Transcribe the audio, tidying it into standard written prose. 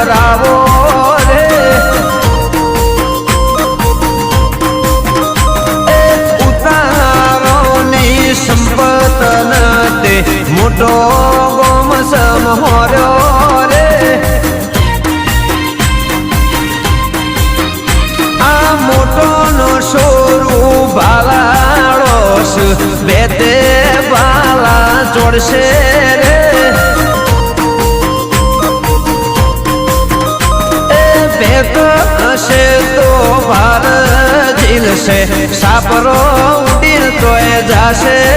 રાવો રે ઉતારોની સંપત નતે મોટો ગોમ સમહોર્યો રે આ મોટો નો સોરું ભાલાડોસ બેતે બાલા જોડશે રે હશે તો ભાર ઝીલશે સાપરો ઉડીર તોય જાશે